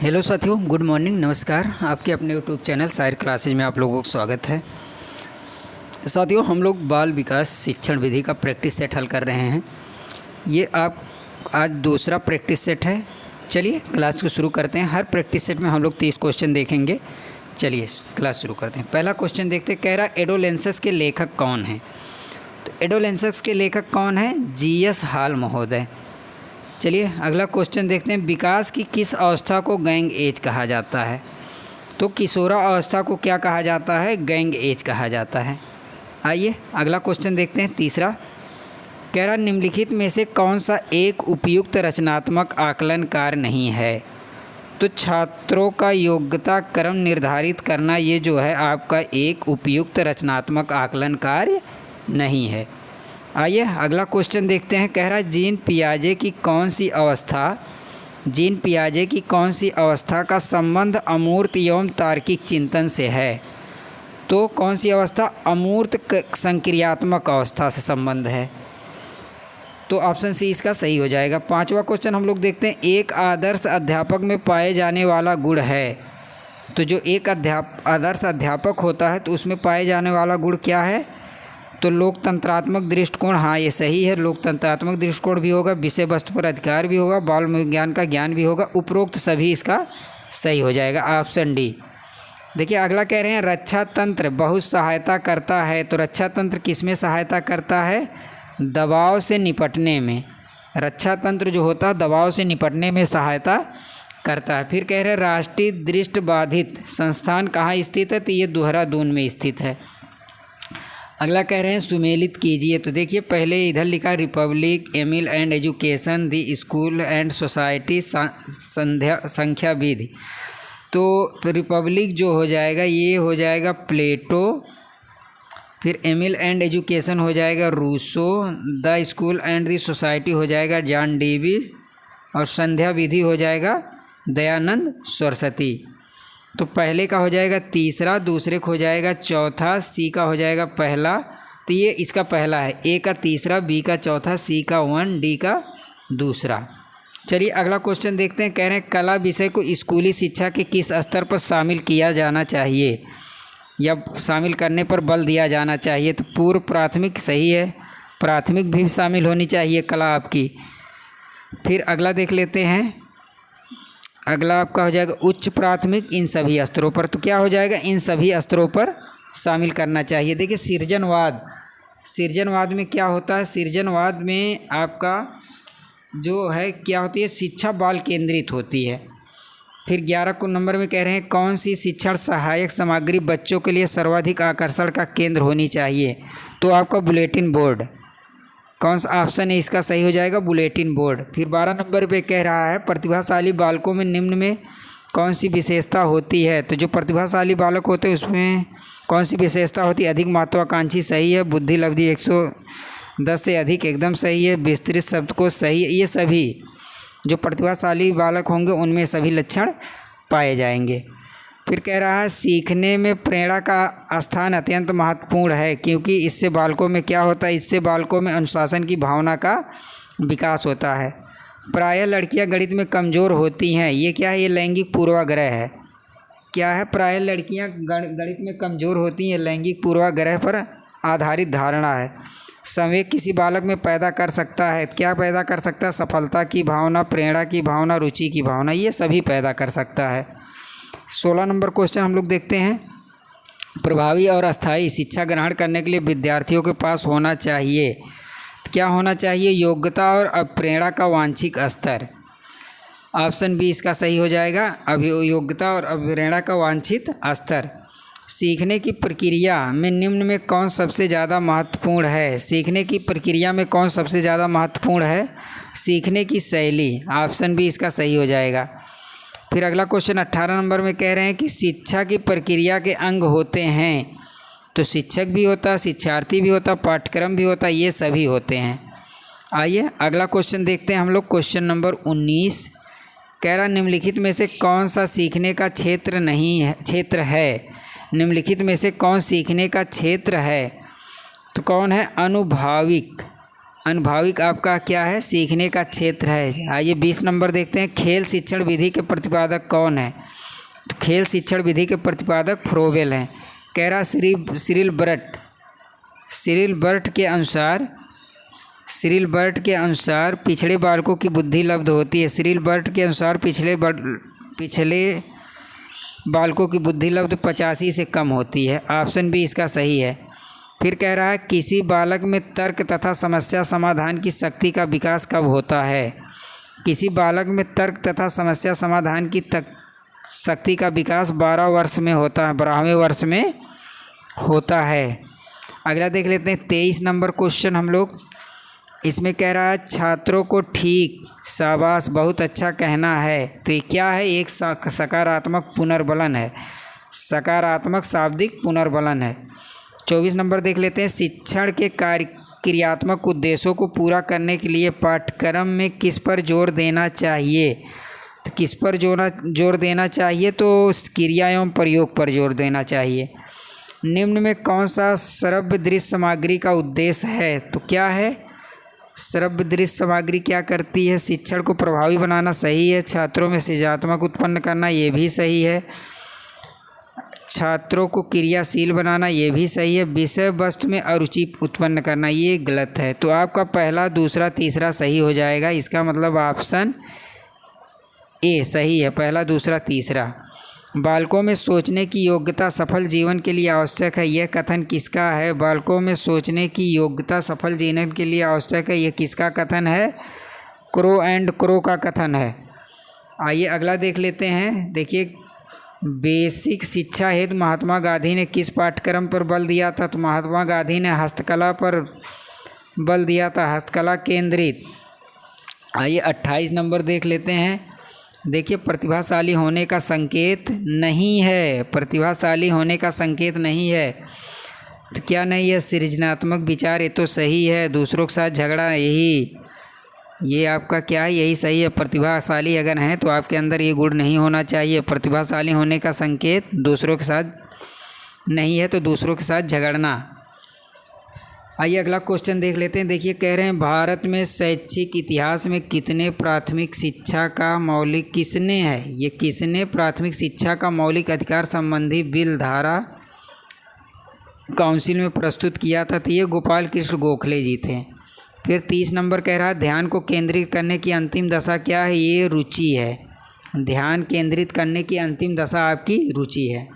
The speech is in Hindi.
हेलो साथियों, गुड मॉर्निंग, नमस्कार। आपके अपने यूट्यूब चैनल सायर क्लासेज में आप लोगों को स्वागत है। साथियों, हम लोग बाल विकास शिक्षण विधि का प्रैक्टिस सेट हल कर रहे हैं। ये आप आज दूसरा प्रैक्टिस सेट है। चलिए क्लास को शुरू करते हैं। हर प्रैक्टिस सेट में हम लोग 30 क्वेश्चन देखेंगे। चलिए क्लास शुरू करते हैं। पहला क्वेश्चन देखते हैं। कह रहा एडोलेंसस के लेखक कौन हैं? तो एडोलेंसस के लेखक कौन है? जीएस हॉल महोदय। चलिए अगला क्वेश्चन देखते हैं। विकास की किस अवस्था को गैंग एज कहा जाता है? तो किशोरा अवस्था को क्या कहा जाता है? गैंग एज कहा जाता है। आइए अगला क्वेश्चन देखते हैं। तीसरा कह रहा निम्नलिखित में से कौन सा एक उपयुक्त रचनात्मक आकलन कार्य नहीं है? तो छात्रों का योग्यता क्रम निर्धारित करना ये जो है आपका एक उपयुक्त रचनात्मक आकलन कार्य नहीं है। आइए अगला क्वेश्चन देखते हैं। कह रहा है जीन पियाजे की कौन सी अवस्था का संबंध अमूर्त एवं तार्किक चिंतन से है? तो कौन सी अवस्था? अमूर्त संक्रियात्मक अवस्था से संबंध है। तो ऑप्शन सी इसका सही हो जाएगा। पांचवा क्वेश्चन हम लोग देखते हैं। एक आदर्श अध्यापक में पाए जाने वाला गुण है। तो जो एक आदर्श अध्यापक होता है तो उसमें पाए जाने वाला गुण क्या है? तो लोकतंत्रात्मक दृष्टिकोण। हाँ, ये सही है। लोकतंत्रात्मक दृष्टिकोण भी होगा, विषय वस्तु पर अधिकार भी होगा, बाल विज्ञान का ज्ञान भी होगा। उपरोक्त सभी इसका सही हो जाएगा। Option D. देखिए अगला कह रहे हैं रक्षा तंत्र बहुत सहायता करता है। तो रक्षा तंत्र किस में सहायता करता है? दबाव से निपटने में। रक्षा तंत्र जो होता है दबाव से निपटने में सहायता करता है। फिर कह रहे हैं राष्ट्रीय दृष्टिबाधित संस्थान कहाँ स्थित है? तो ये देहरादून में स्थित है। अगला कह रहे हैं सुमेलित कीजिए। तो देखिए पहले इधर लिखा Republic, Emile and education, the school and society, संख्या विधि। तो रिपब्लिक जो हो जाएगा ये हो जाएगा प्लेटो। फिर एमिल एंड एजुकेशन हो जाएगा Rousseau. The school and the society हो जाएगा जॉन डेविस। और संध्या विधि हो जाएगा दयानंद सरस्वती। तो पहले का हो जाएगा तीसरा, दूसरे का हो जाएगा चौथा, सी का हो जाएगा पहला। तो ये इसका पहला है। ए का तीसरा, बी का चौथा, सी का 1, डी का दूसरा। चलिए अगला क्वेश्चन देखते हैं। कह रहे हैं कला विषय को स्कूली शिक्षा के किस स्तर पर शामिल किया जाना चाहिए या शामिल करने पर बल दिया जाना चाहिए? तो पूर्व प्राथमिक सही है। प्राथमिक भी शामिल होनी चाहिए कला आपकी। फिर अगला देख लेते हैं। अगला आपका हो जाएगा उच्च प्राथमिक, इन सभी स्तरों पर। तो क्या हो जाएगा? इन सभी स्तरों पर शामिल करना चाहिए। देखिए सृजनवाद में क्या होता है? सृजनवाद में आपका जो है क्या होती है? शिक्षा बाल केंद्रित होती है। फिर 11 नंबर में कह रहे हैं कौन सी शिक्षण सहायक सामग्री बच्चों के लिए सर्वाधिक आकर्षण का केंद्र होनी चाहिए? तो आपका बुलेटिन बोर्ड। कौन सा ऑप्शन है इसका सही हो जाएगा? Bulletin board. फिर 12 नंबर पे कह रहा है प्रतिभाशाली बालकों में निम्न में कौन सी विशेषता होती है? तो जो प्रतिभाशाली बालक होते हैं उसमें कौन सी विशेषता होती है? अधिक महत्वाकांक्षी सही है। बुद्धि लब्धि 110 से अधिक एकदम सही है। विस्तृत शब्दकोश सही है। ये सभी जो प्रतिभाशाली बालक होंगे उनमें सभी लक्षण पाए जाएंगे। फिर कह रहा है सीखने में प्रेरणा का स्थान अत्यंत महत्वपूर्ण है क्योंकि इससे बालकों में क्या होता है? इससे बालकों में अनुशासन की भावना का विकास होता है। प्रायः लड़कियां गणित में कमज़ोर होती हैं। ये क्या है? ये लैंगिक पूर्वाग्रह है। क्या है? प्रायः लड़कियां गणित में कमज़ोर होती हैं। लैंगिक पूर्वाग्रह पर आधारित धारणा है। संवेग किसी बालक में पैदा कर सकता है। क्या पैदा कर सकता है? सफलता की भावना, प्रेरणा की भावना, रुचि की भावना, ये सभी पैदा कर सकता है। 16 नंबर क्वेश्चन हम लोग देखते हैं। प्रभावी और अस्थायी शिक्षा ग्रहण करने के लिए विद्यार्थियों के पास होना चाहिए। क्या होना चाहिए? योग्यता और प्रेरणा का वांछित स्तर। ऑप्शन बी इसका सही हो जाएगा। योग्यता और प्रेरणा का वांछित स्तर। सीखने की प्रक्रिया में निम्न में कौन सबसे ज़्यादा महत्वपूर्ण है? सीखने की प्रक्रिया में कौन सबसे ज़्यादा महत्वपूर्ण है? सीखने की शैली। ऑप्शन बी इसका सही हो जाएगा। फिर अगला क्वेश्चन 18 नंबर में कह रहे हैं कि शिक्षा की प्रक्रिया के अंग होते हैं। तो शिक्षक भी होता, शिक्षार्थी भी होता, पाठ्यक्रम भी होता, ये सभी होते हैं। आइए अगला क्वेश्चन देखते हैं हम लोग। क्वेश्चन नंबर 19 कह रहा निम्नलिखित में से कौन सा सीखने का क्षेत्र है? निम्नलिखित में से कौन सीखने का क्षेत्र है? तो कौन है? अनुभाविक। अनुभाविक आपका क्या है, सीखने का क्षेत्र है। आइए 20 नंबर देखते हैं, खेल शिक्षण विधि के प्रतिपादक कौन है। तो खेल शिक्षण विधि के प्रतिपादक फ्रोबेल हैं। कह रहा सिरिल बर्ट के अनुसार पिछड़े बालकों की बुद्धि लब्ध होती है। सिरिल बर्ट के अनुसार पिछले बालकों की बुद्धि लब्ध 85 से कम होती है। ऑप्शन बी इसका सही है। फिर कह रहा है किसी बालक में तर्क तथा समस्या समाधान की शक्ति का विकास कब होता है। किसी बालक में तर्क तथा समस्या समाधान की शक्ति का विकास 12 वर्ष में होता है, 12वें वर्ष में होता है। अगला देख लेते हैं 23 नंबर क्वेश्चन हम लोग। इसमें कह रहा है छात्रों को ठीक, शाबाश, बहुत अच्छा कहना है। तो ये क्या है, एक सकारात्मक पुनर्बलन है, सकारात्मक शाब्दिक पुनर्बलन है। 24 नंबर देख लेते हैं, शिक्षण के क्रियात्मक उद्देश्यों को पूरा करने के लिए पाठ्यक्रम में किस पर जोर देना चाहिए। तो किस पर जोर देना चाहिए, तो क्रिया एवं प्रयोग पर जोर देना चाहिए। निम्न में कौन सा श्रव्य दृश्य सामग्री का उद्देश्य है। तो क्या है, श्रव्य दृश्य सामग्री क्या करती है, शिक्षण को प्रभावी बनाना, सही है। छात्रों में सृजनात्मक उत्पन्न करना, ये भी सही है। छात्रों को क्रियाशील बनाना, ये भी सही है। विषय वस्तु में अरुचि उत्पन्न करना, ये गलत है। तो आपका पहला, दूसरा, तीसरा सही हो जाएगा। इसका मतलब ऑप्शन ए सही है, पहला, दूसरा, तीसरा। बालकों में सोचने की योग्यता सफल जीवन के लिए आवश्यक है, यह कथन किसका है। बालकों में सोचने की योग्यता सफल जीवन के लिए आवश्यक है, यह किसका कथन है, क्रो एंड क्रो का कथन है। आइए अगला देख लेते हैं। देखिए, बेसिक शिक्षा हेतु महात्मा गांधी ने किस पाठ्यक्रम पर बल दिया था। तो महात्मा गांधी ने हस्तकला पर बल दिया था, हस्तकला केंद्रित। आइए 28 नंबर देख लेते हैं। देखिए, प्रतिभाशाली होने का संकेत नहीं है, प्रतिभाशाली होने का संकेत नहीं है। तो क्या नहीं है, सृजनात्मक विचार, ये तो सही है। दूसरों के साथ झगड़ा, ये आपका क्या है, यही सही है। प्रतिभाशाली अगर हैं तो आपके अंदर ये गुण नहीं होना चाहिए। प्रतिभाशाली होने का संकेत दूसरों के साथ नहीं है, तो दूसरों के साथ झगड़ना। आइए अगला क्वेश्चन देख लेते हैं। देखिए, कह रहे हैं भारत में शैक्षिक इतिहास में कितने प्राथमिक शिक्षा का मौलिक किसने है, ये किसने प्राथमिक शिक्षा का मौलिक अधिकार संबंधी बिल धारा काउंसिल में प्रस्तुत किया था। तो ये गोपाल कृष्ण गोखले जी थे। फिर 30 नंबर कह रहा है ध्यान को केंद्रित करने की अंतिम दशा क्या है, ये रुचि है। ध्यान केंद्रित करने की अंतिम दशा आपकी रुचि है।